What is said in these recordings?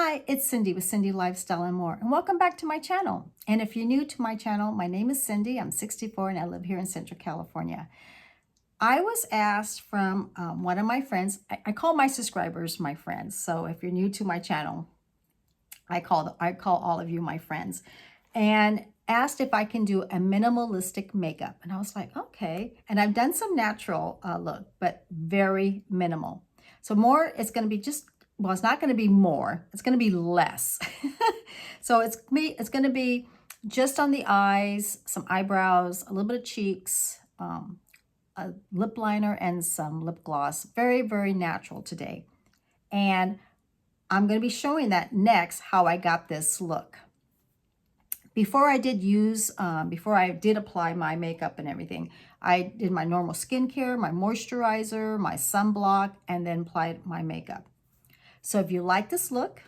Hi, it's Cindy with Cindy Lifestyle and More, and welcome back to my channel. And if you're new to my channel, my name is Cindy. I'm 64 and I live here in Central California. I was asked from one of my friends, I call my subscribers my friends. So if you're new to my channel, I call all of you my friends, and asked if I can do a minimalistic makeup. And I was like, okay. And I've done some natural look, but very minimal. So more, it's going to be just, well, it's not going to be more, it's going to be less. So it's going to be just on the eyes, some eyebrows, a little bit of cheeks, a lip liner, and some lip gloss. Very, very natural today. And I'm going to be showing that next, how I got this look. Before I did apply my makeup and everything, I did my normal skincare, my moisturizer, my sunblock, and then applied my makeup. So if you like this look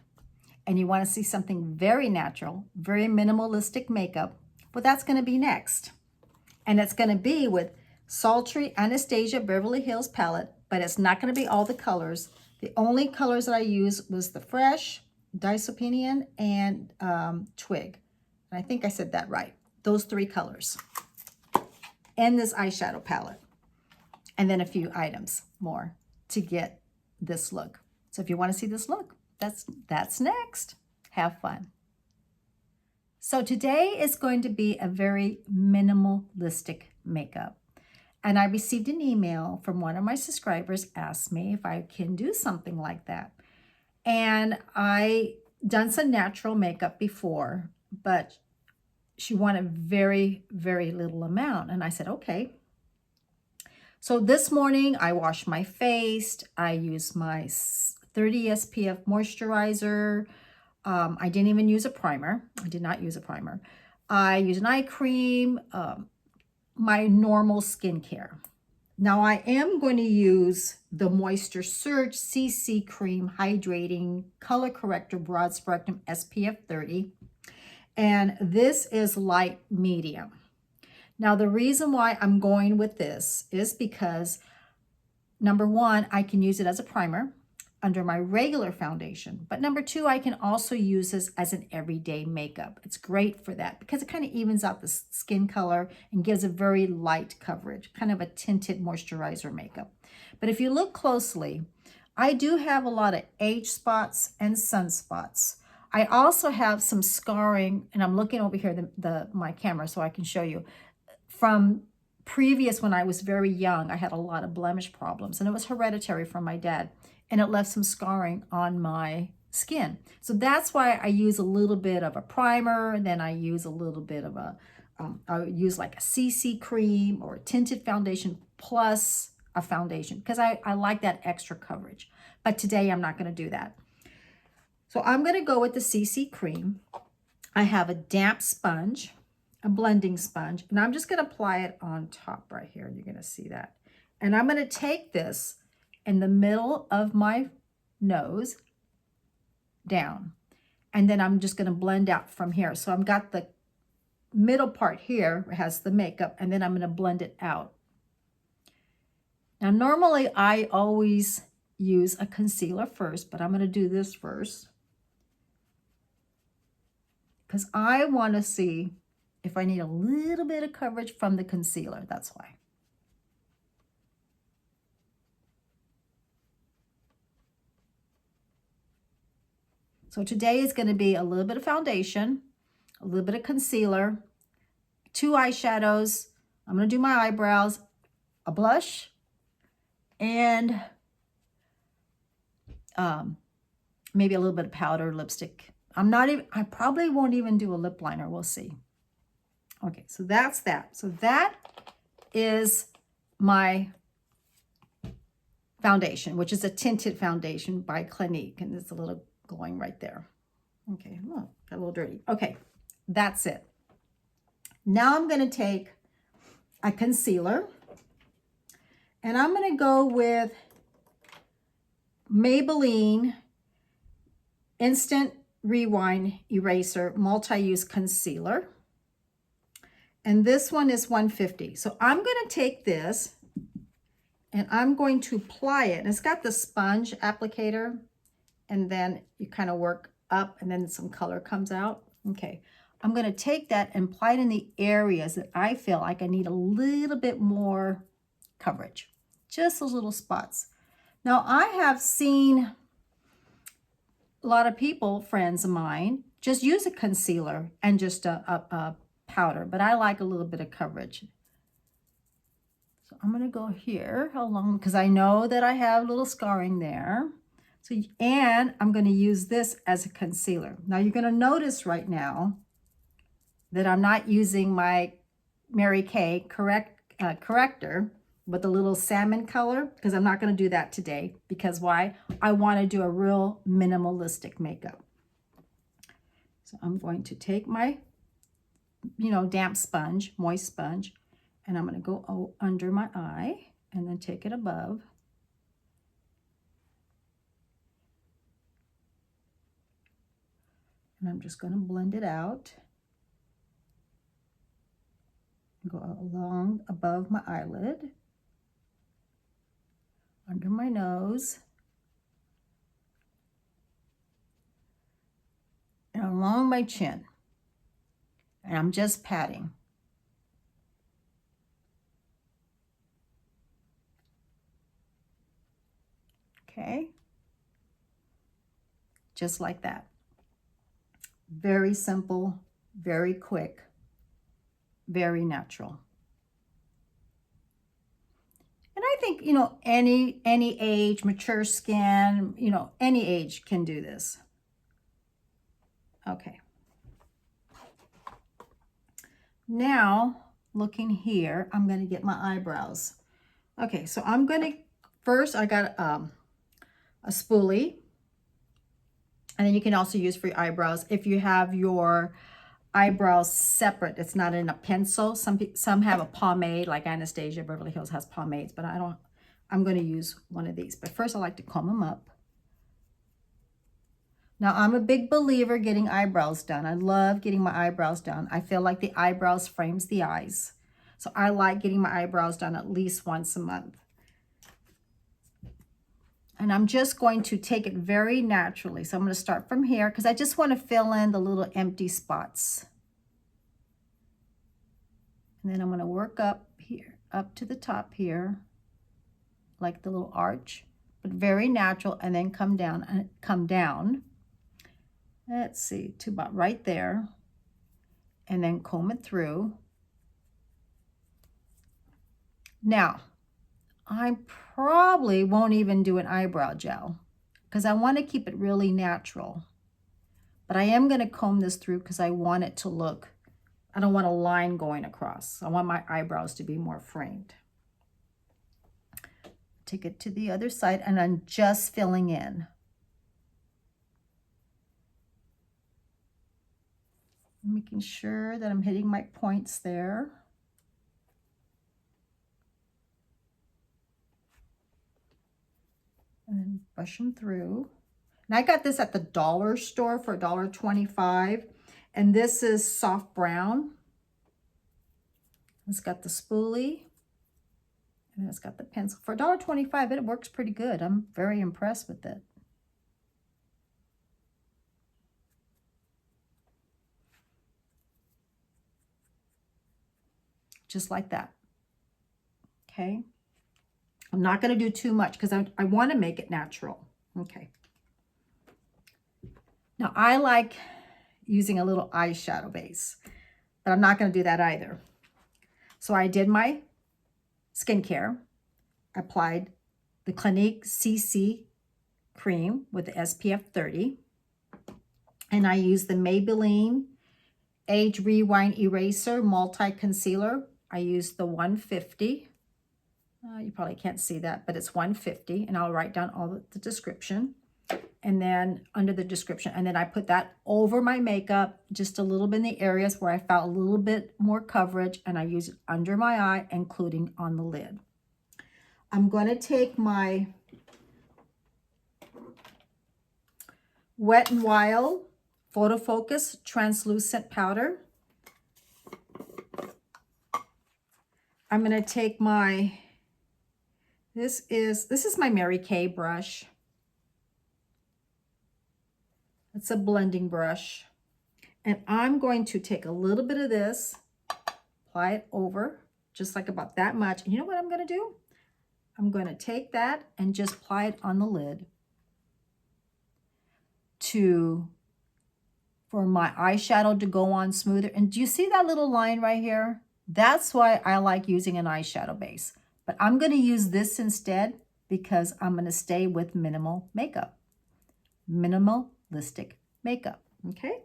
and you want to see something very natural, very minimalistic makeup, well, that's going to be next. And it's going to be with Sultry Anastasia Beverly Hills palette, but it's not going to be all the colors. The only colors that I used was the Fresh, Dysopinion, and Twig. And I think I said that right. Those three colors. And this eyeshadow palette. And then a few items more to get this look. So if you want to see this look, that's next. Have fun. So today is going to be a very minimalistic makeup. And I received an email from one of my subscribers, asked me if I can do something like that. And I done some natural makeup before, but she wanted very, very little amount. And I said, okay. So this morning I washed my face. I used my 30 SPF moisturizer. I didn't even use a primer. I did not use a primer. I used an eye cream, my normal skincare. Now I am going to use the Moisture Surge CC Cream Hydrating Color Corrector Broad Spectrum SPF 30. And this is light medium. Now the reason why I'm going with this is because, number one, I can use it as a primer under my regular foundation. But number two, I can also use this as an everyday makeup. It's great for that because it kind of evens out the skin color and gives a very light coverage, kind of a tinted moisturizer makeup. But if you look closely, I do have a lot of age spots and sunspots. I also have some scarring, and I'm looking over here, my camera, so I can show you. From previous, when I was very young, I had a lot of blemish problems, and it was hereditary from my dad. And it left some scarring on my skin. So that's why I use a little bit of a primer, and then I use a little bit of I use like a CC cream or a tinted foundation plus a foundation, because I like that extra coverage. But today I'm not gonna do that. So I'm gonna go with the CC cream. I have a damp sponge, a blending sponge, and I'm just gonna apply it on top right here. You're gonna see that. And I'm gonna take this in the middle of my nose down, and then I'm just going to blend out from here. So I've got the middle part here has the makeup, and then I'm going to blend it out. Now normally I always use a concealer first, but I'm going to do this first because I want to see if I need a little bit of coverage from the concealer. That's why. So today is going to be a little bit of foundation, a little bit of concealer, 2 eyeshadows. I'm going to do my eyebrows, a blush, and maybe a little bit of powder, lipstick. I probably won't even do a lip liner. We'll see. Okay, so that's that. So that is my foundation, which is a tinted foundation by Clinique, and it's a little glowing right there. Okay, oh, got a little dirty. Okay, that's it. Now I'm going to take a concealer, and I'm going to go with Maybelline Instant Rewind Eraser Multi-Use Concealer. And this one is 150. So I'm going to take this, and I'm going to apply it. And it's got the sponge applicator, and then you kind of work up and then some color comes out. Okay, I'm going to take that and apply it in the areas that I feel like I need a little bit more coverage. Just those little spots. Now, I have seen a lot of people, friends of mine, just use a concealer and just a powder, but I like a little bit of coverage. So I'm going to go here along because I know that I have a little scarring there. So, and I'm going to use this as a concealer. Now you're going to notice right now that I'm not using my Mary Kay corrector with the little salmon color, because I'm not going to do that today. Because why? I want to do a real minimalistic makeup. So I'm going to take my, damp sponge, moist sponge, and I'm going to go under my eye and then take it above. And I'm just going to blend it out. Go along above my eyelid, under my nose, and along my chin. And I'm just patting. Okay? Just like that. Very simple, very quick, very natural. And I think, any age, mature skin, any age can do this. Okay. Now, looking here, I'm going to get my eyebrows. Okay, so I'm going to, first I got a spoolie. And then you can also use for your eyebrows if you have your eyebrows separate. It's not in a pencil. Some have a pomade, like Anastasia, Beverly Hills has pomades, but I don't. I'm going to use one of these. But first I like to comb them up. Now I'm a big believer getting eyebrows done. I love getting my eyebrows done. I feel like the eyebrows frames the eyes. So I like getting my eyebrows done at least once a month. And I'm just going to take it very naturally. So I'm going to start from here because I just want to fill in the little empty spots. And then I'm going to work up here, up to the top here, like the little arch, but very natural, and then come down. Let's see, to about right there, and then comb it through. Now, I probably won't even do an eyebrow gel because I want to keep it really natural. But I am going to comb this through because I want it to look, I don't want a line going across. I want my eyebrows to be more framed. Take it to the other side and I'm just filling in. Making sure that I'm hitting my points there. And then brush them through. And I got this at the dollar store for $1.25. And this is soft brown. It's got the spoolie. And it's got the pencil. For $1.25, it works pretty good. I'm very impressed with it. Just like that. Okay. I'm not going to do too much because I want to make it natural. Okay. Now, I like using a little eyeshadow base, but I'm not going to do that either. So I did my skincare, applied the Clinique CC cream with the SPF 30, and I used the Maybelline Age Rewind Eraser Multi-Concealer. I used the 150. You probably can't see that, but it's 150, and I'll write down all the description. And then under the description, and then I put that over my makeup, just a little bit in the areas where I felt a little bit more coverage, and I use it under my eye, including on the lid. I'm going to take my Wet n Wild Photofocus Translucent Powder. I'm going to take my, this is my Mary Kay brush. It's a blending brush. And I'm going to take a little bit of this, apply it over, just like about that much. And you know what I'm going to do? I'm going to take that and just apply it on the lid for my eyeshadow to go on smoother. And do you see that little line right here? That's why I like using an eyeshadow base. But I'm going to use this instead because I'm going to stay with minimal makeup. Minimalistic makeup, okay?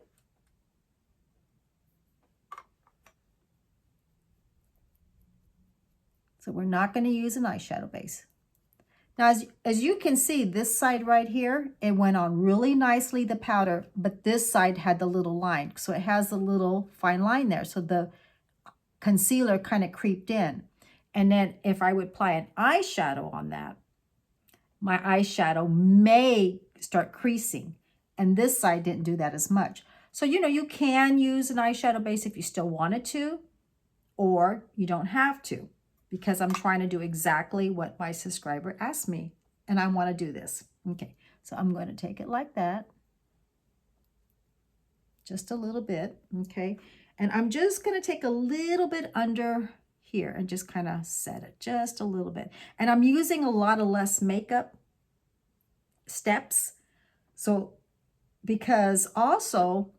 So we're not going to use an eyeshadow base. Now, as you can see, this side right here, it went on really nicely, the powder, but this side had the little line. So it has a little fine line there. So the concealer kind of creeped in. And then if I would apply an eyeshadow on that, my eyeshadow may start creasing. And this side didn't do that as much. So, you know, you can use an eyeshadow base if you still wanted to, or you don't have to, because I'm trying to do exactly what my subscriber asked me, and I want to do this. Okay, so I'm going to take it like that, just a little bit, okay? And I'm just going to take a little bit under here and just kind of set it just a little bit. And I'm using a lot of less makeup steps, so because also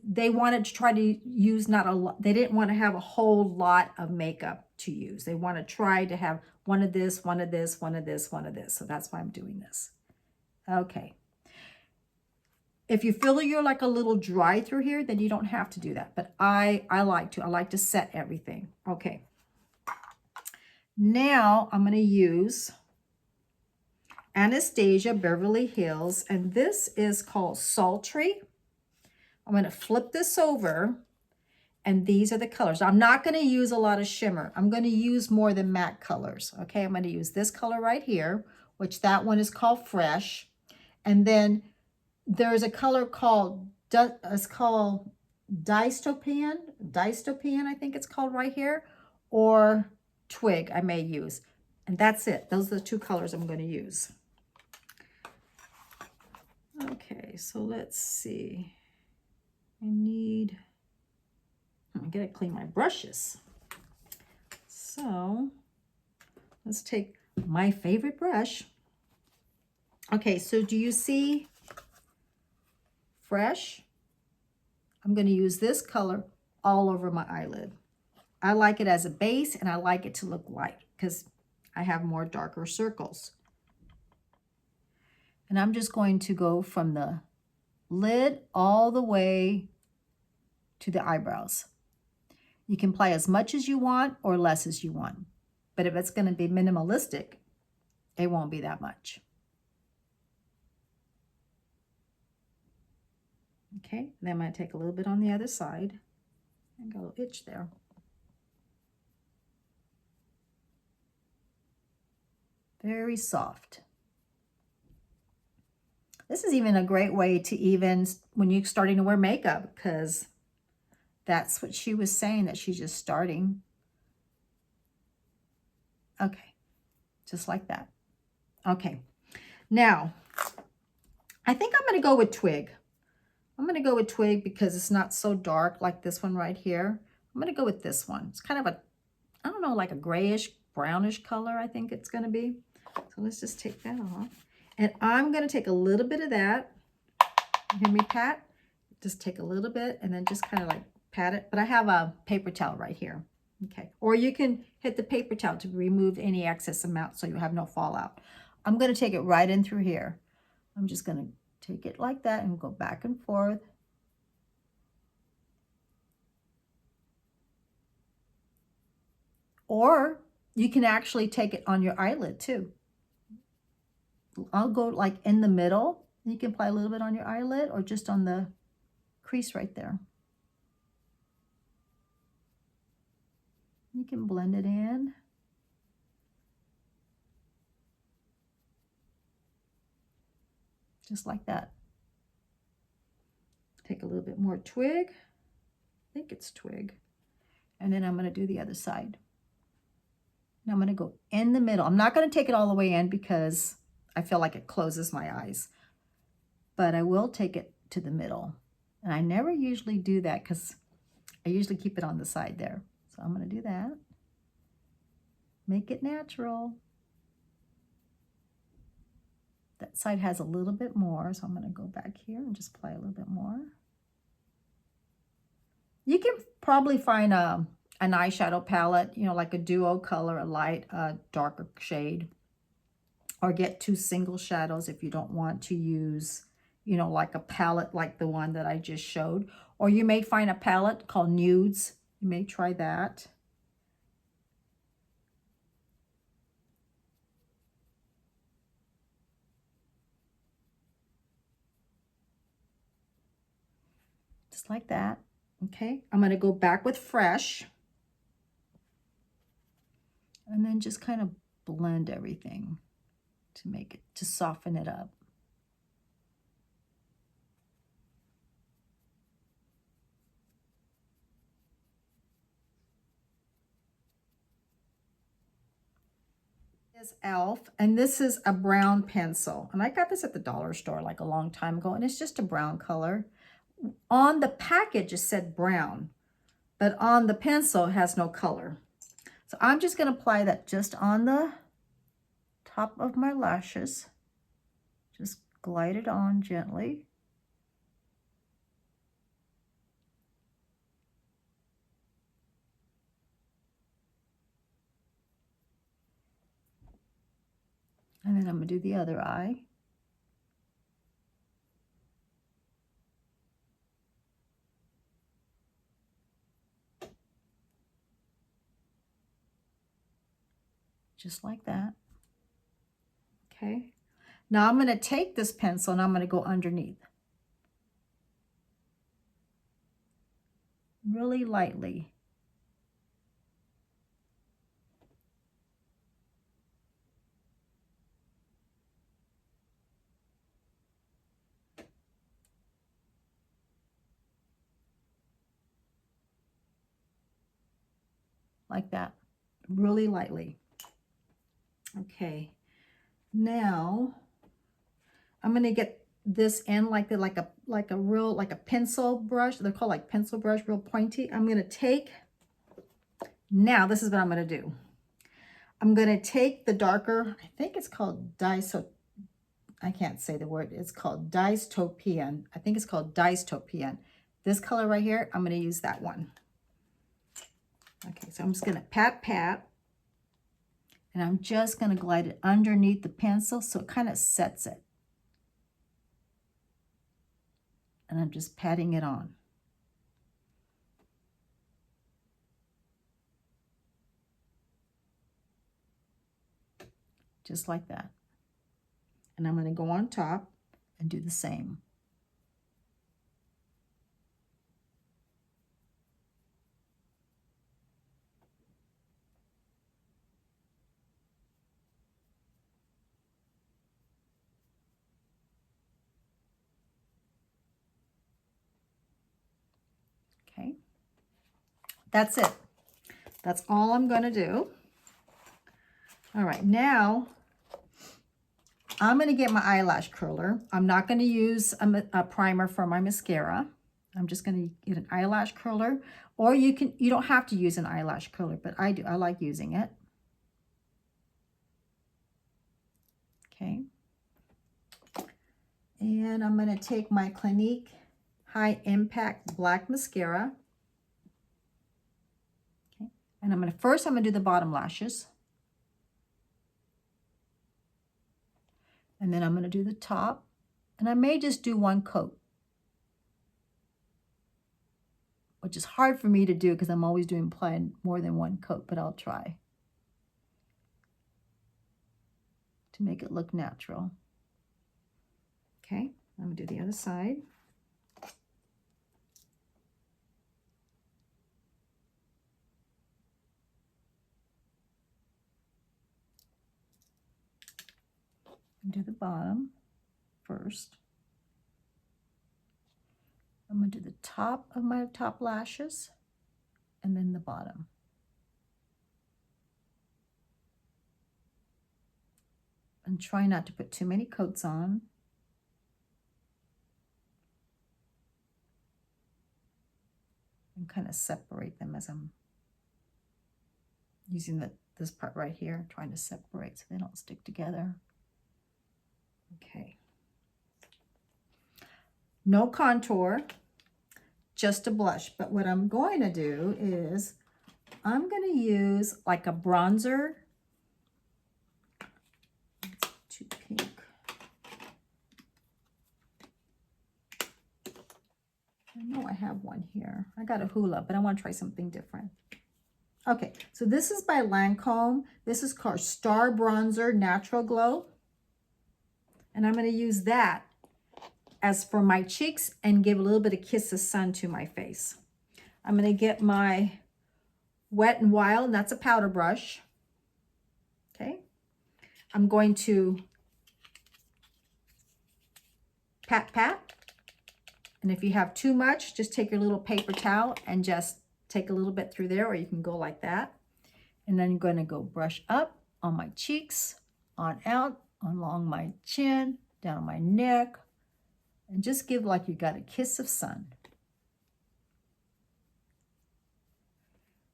they wanted to try to use not a lot, they didn't want to have a whole lot of makeup to use. They want to try to have one of this, one of this, one of this, one of this. So that's why I'm doing this. Okay. If you feel you're like a little dry through here, then you don't have to do that. But I like to set everything. Okay. Now I'm going to use Anastasia Beverly Hills, and this is called Sultry. I'm going to flip this over, and these are the colors. I'm not going to use a lot of shimmer. I'm going to use more than matte colors. Okay, I'm going to use this color right here, which that one is called Fresh. And then there's a color called, it's called Dystopian, I think it's called right here, or Twig I may use. And that's it. Those are the two colors I'm going to use. Okay, so let's see. I gotta clean my brushes. So let's take my favorite brush. Okay, so do you see Fresh? I'm gonna use this color all over my eyelid. I like it as a base, and I like it to look light because I have more darker circles. And I'm just going to go from the lid all the way to the eyebrows. You can apply as much as you want or less as you want. But if it's going to be minimalistic, it won't be that much. Okay, then I'm going to take a little bit on the other side. I got a little itch there. Very soft. This is even a great way to even, when you're starting to wear makeup, because that's what she was saying, that she's just starting. Okay, just like that. Okay, now, I think I'm going to go with Twig. I'm going to go with Twig because it's not so dark like this one right here. I'm going to go with this one. It's kind of a, I don't know, like a grayish, brownish color, I think it's going to be. So let's just take that off. And I'm going to take a little bit of that. You hear me pat? Just take a little bit and then just kind of like pat it. But I have a paper towel right here. Okay. Or you can hit the paper towel to remove any excess amount so you have no fallout. I'm going to take it right in through here. I'm just going to take it like that and go back and forth. Or you can actually take it on your eyelid too. I'll go like in the middle. You can apply a little bit on your eyelid or just on the crease right there. You can blend it in. Just like that. Take a little bit more Twig. I think it's Twig. And then I'm going to do the other side. And I'm going to go in the middle. I'm not going to take it all the way in because I feel like it closes my eyes. But I will take it to the middle. And I never usually do that because I usually keep it on the side there. So I'm going to do that. Make it natural. That side has a little bit more, so I'm going to go back here and just apply a little bit more. You can probably find an eyeshadow palette, you know, like a duo color, a light, a darker shade, or get 2 single shadows if you don't want to use, you know, like a palette like the one that I just showed. Or you may find a palette called Nudes. You may try that. Just like that. Okay, I'm going to go back with Fresh. And then just kind of blend everything to make it, to soften it up. This is e.l.f. and this is a brown pencil. And I got this at the dollar store like a long time ago, and it's just a brown color. On the package, it said brown, but on the pencil, it has no color. So I'm just going to apply that just on the top of my lashes. Just glide it on gently. And then I'm going to do the other eye. Just like that. Okay. Now I'm going to take this pencil and I'm going to go underneath. Really lightly. Like that. Really lightly. Okay. Now I'm going to get this end like a pencil brush. They're called like pencil brush, real pointy. I'm going to take, now this is what I'm going to do. I'm going to take the darker, I think it's called I can't say the word. It's called dystopian. I think it's called dystopian. This color right here, I'm going to use that one. Okay, so I'm just going to pat. And I'm just going to glide it underneath the pencil so it kind of sets it. And I'm just patting it on. Just like that. And I'm going to go on top and do the same. Okay. That's it. That's all I'm going to do. All right, now I'm going to get my eyelash curler. I'm not going to use a primer for my mascara. I'm just going to get an eyelash curler, or you don't have to use an eyelash curler, but I do. I like using it. Okay. And I'm going to take my Clinique High Impact Black Mascara. Okay. And I'm going to do the bottom lashes. And then I'm going to do the top. And I may just do one coat, which is hard for me to do because I'm always applying more than one coat, but I'll try to make it look natural. Okay, I'm going to do the other side. Do the bottom first. I'm going to do the top of my top lashes and then the bottom. And try not to put too many coats on. and kind of separate them as I'm using this part right here, trying to separate so they don't stick together. Okay. No contour, just a blush. But what I'm going to do is I'm going to use like a bronzer. It's too pink. I know I have one here. I got a hula, but I want to try something different. Okay, so this is by Lancome. This is called Star Bronzer Natural Glow. And I'm going to use that as for my cheeks and give a little bit of kiss of sun to my face. I'm going to get my Wet n Wild, and that's a powder brush. Okay. I'm going to pat, pat. And if you have too much, just take your little paper towel and just take a little bit through there, or you can go like that. And then I'm going to go brush up on my cheeks, on out, along my chin, down my neck, and just give like you got a kiss of sun.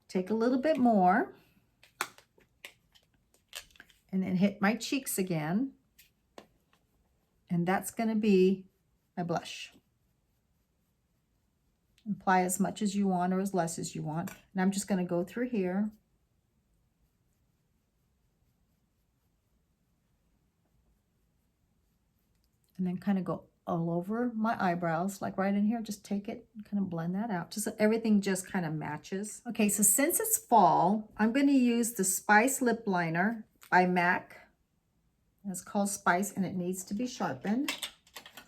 Take a little bit more, and then hit my cheeks again. And that's going to be my blush. Apply as much as you want or as less as you want. And I'm just going to go through here. And then kind of go all over my eyebrows, like right in here. Just take it and kind of blend that out. Just so everything just kind of matches. Okay, so since it's fall, I'm going to use the Spice Lip Liner by MAC. It's called Spice, and it needs to be sharpened.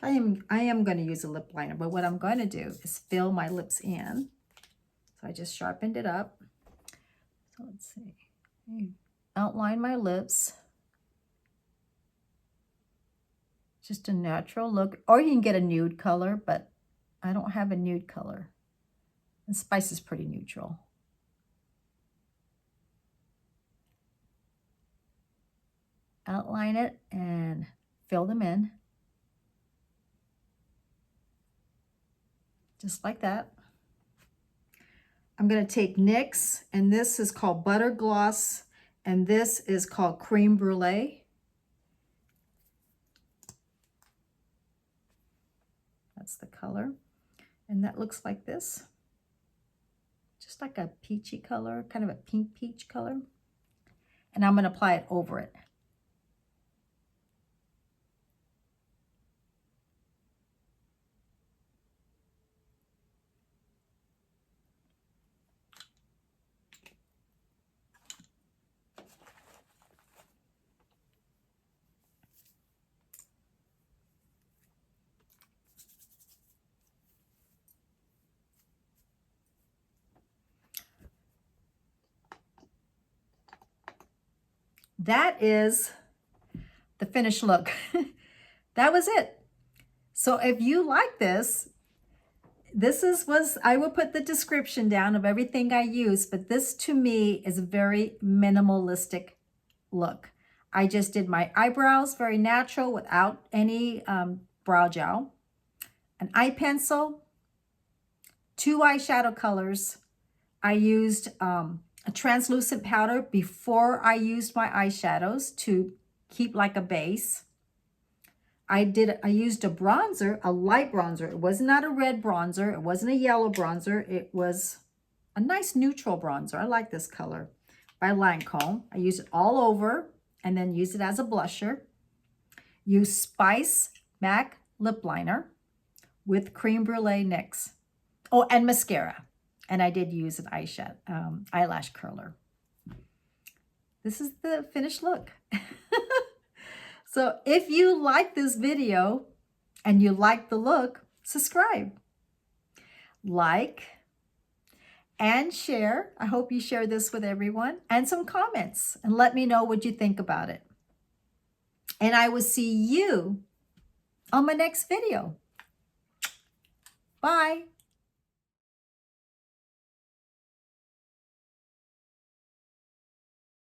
I am going to use a lip liner, but what I'm going to do is fill my lips in. So I just sharpened it up. So let's see. Outline my lips. Just a natural look, or you can get a nude color, but I don't have a nude color. And Spice is pretty neutral. Outline it and fill them in. Just like that. I'm going to take NYX, and this is called Butter Gloss, and this is called Creme Brulee. That's the color. And that looks like this. Just like a peachy color, kind of a pink peach color. And I'm going to apply it over it. That is the finished look. That was it. So if you like this, I will put the description down of everything I use, but this to me is a very minimalistic look. I just did my eyebrows, very natural, without any brow gel, an eye pencil, 2 eyeshadow colors. I used a translucent powder before I used my eyeshadows to keep like a base. I used a bronzer, a light bronzer. It was not a red bronzer. It wasn't a yellow bronzer. It was a nice neutral bronzer. I like this color by Lancome. I used it all over and then used it as a blusher. Use Spice MAC Lip Liner with Creme Brulee NYX. Oh, and mascara. And I did use an eyeshadow, eyelash curler. This is the finished look. So if you like this video and you like the look, subscribe, like, and share. I hope you share this with everyone, and some comments, and let me know what you think about it. And I will see you on my next video. Bye.